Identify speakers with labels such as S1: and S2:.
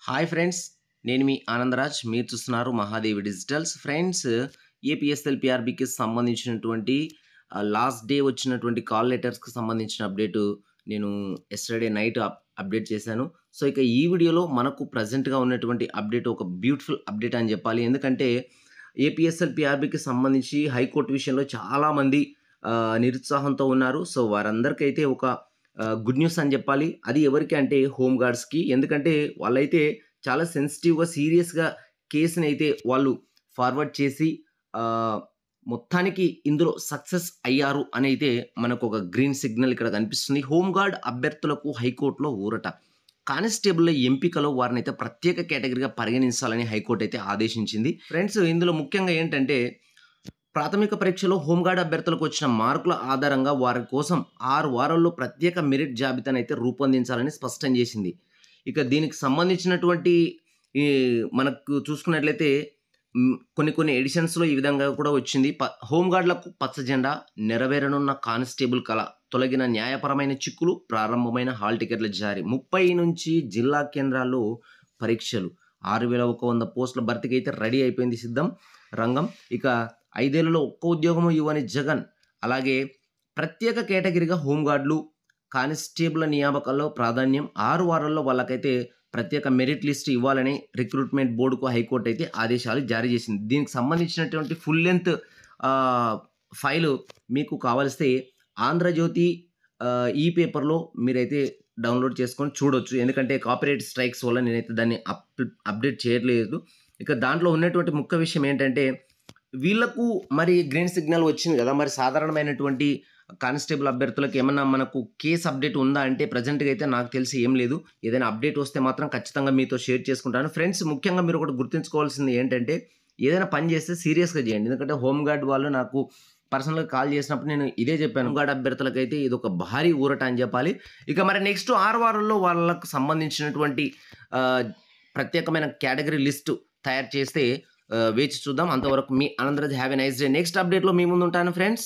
S1: Hi friends, నేను మీ ఆనందరాజ్. మీరు చూస్తున్నారు మహాదేవి డిజిటల్స్. ఫ్రెండ్స్, ఏపీఎస్ఎల్ పిఆర్బికి సంబంధించినటువంటి లాస్ట్ డే వచ్చినటువంటి కాల్ లెటర్స్కి సంబంధించిన అప్డేటు నేను ఎస్టర్డే నైట్ అప్డేట్ చేశాను. సో ఇక ఈ వీడియోలో మనకు ప్రజెంట్గా ఉన్నటువంటి అప్డేట్ ఒక బ్యూటిఫుల్ అప్డేట్ అని చెప్పాలి. ఎందుకంటే ఏపీఎస్ఎల్ పిఆర్బికి సంబంధించి హైకోర్టు విషయంలో చాలామంది నిరుత్సాహంతో ఉన్నారు. సో వారందరికైతే ఒక గుడ్ న్యూస్ అని చెప్పాలి. అది ఎవరికి అంటే హోమ్ గార్డ్స్‌కి. ఎందుకంటే వాళ్ళైతే చాలా సెన్సిటివ్‌గా, సీరియస్‌గా కేస్‌నైతే వాళ్ళు ఫార్వర్డ్ చేసి ఆహ్, మొత్తానికి ఇందులో సక్సెస్ అయ్యారు అనైతే మనకొక గ్రీన్ సిగ్నల్ ఇక్కడ కనిపిస్తుంది. హోమ్ గార్డ్ అభ్యర్థులకు హైకోర్టులో ఊరట. కానిస్టేబుల్ల ఎంపికలో వారినైతే ప్రత్యేక కేటగిరీగా పరిగణించాలని హైకోర్టు అయితే ఆదేశించింది. ఫ్రెండ్స్, ఇందులో ముఖ్యంగా ఏంటంటే ప్రాథమిక పరీక్షలో హోంగార్డ్ అభ్యర్థులకు వచ్చిన మార్కుల ఆధారంగా వారి కోసం 6 వారాల్లో ప్రత్యేక మెరిట్ జాబితానైతే రూపొందించాలని స్పష్టం చేసింది. ఇక దీనికి సంబంధించినటువంటి ఈ మనకు చూసుకున్నట్లయితే కొన్ని ఎడిషన్స్‌లో ఈ విధంగా కూడా వచ్చింది. హోంగార్డ్‌లకు పచ్చ జెండా, నెరవేరనున్న కానిస్టేబుల్ కల, తొలగిన న్యాయపరమైన చిక్కులు, ప్రారంభమైన హాల్ టికెట్ల జారీ. 30 నుంచి జిల్లా కేంద్రాల్లో పరీక్షలు. 6100 పోస్టుల భర్తీకి అయితే రెడీ అయిపోయింది రంగం. ఇక 5 ఏళ్లలో ఒక్క ఉద్యోగము ఇవ్వని జగన్. అలాగే ప్రత్యేక కేటగిరీగా హోంగార్డులు, కానిస్టేబుల్ నియామకాల్లో ప్రాధాన్యం. 6 వారాల్లో వాళ్ళకైతే ప్రత్యేక మెరిట్ లిస్ట్ ఇవ్వాలని రిక్రూట్మెంట్ బోర్డుకు హైకోర్టు అయితే ఆదేశాలు జారీ చేసింది. దీనికి సంబంధించినటువంటి ఫుల్ లెంత్ ఫైలు మీకు కావలిస్తే ఆంధ్రజ్యోతి ఈ పేపర్లో మీరైతే డౌన్లోడ్ చేసుకొని చూడొచ్చు. ఎందుకంటే కాపీరైట్ స్ట్రైక్స్ వల్ల నేనైతే దాన్ని అప్డేట్ చేయట్లేదు. ఇక దాంట్లో ఉన్నటువంటి ముఖ్య విషయం ఏంటంటే వీళ్ళకు మరి గ్రీన్ సిగ్నల్ వచ్చింది కదా, మరి సాధారణమైనటువంటి కానిస్టేబుల్ అభ్యర్థులకు ఏమన్నా మనకు కేసు అప్డేట్ ఉందా అంటే ప్రజెంట్గా అయితే నాకు తెలిసి ఏం లేదు. ఏదైనా అప్డేట్ వస్తే మాత్రం ఖచ్చితంగా మీతో షేర్ చేసుకుంటాను. ఫ్రెండ్స్, ముఖ్యంగా మీరు ఒకటి గుర్తుంచుకోవాల్సింది ఏంటంటే ఏదైనా పని చేస్తే సీరియస్గా చేయండి. ఎందుకంటే హోంగార్డ్ వాళ్ళు నాకు పర్సనల్గా కాల్ చేసినప్పుడు నేను ఇదే చెప్పాను. హోంగార్డ్ అభ్యర్థులకైతే ఇది ఒక భారీ ఊరట అని చెప్పాలి. ఇక మరి నెక్స్ట్ 6 వారాల్లో వాళ్ళకు సంబంధించినటువంటి ప్రత్యేకమైన కేటగిరీ లిస్టు తయారు చేస్తే వేచి చూద్దాం. అంతవరకు మీ Anandraj. Have a nice day. Next అప్డేట్లో మీ ముందు ఉంటాను ఫ్రెండ్స్.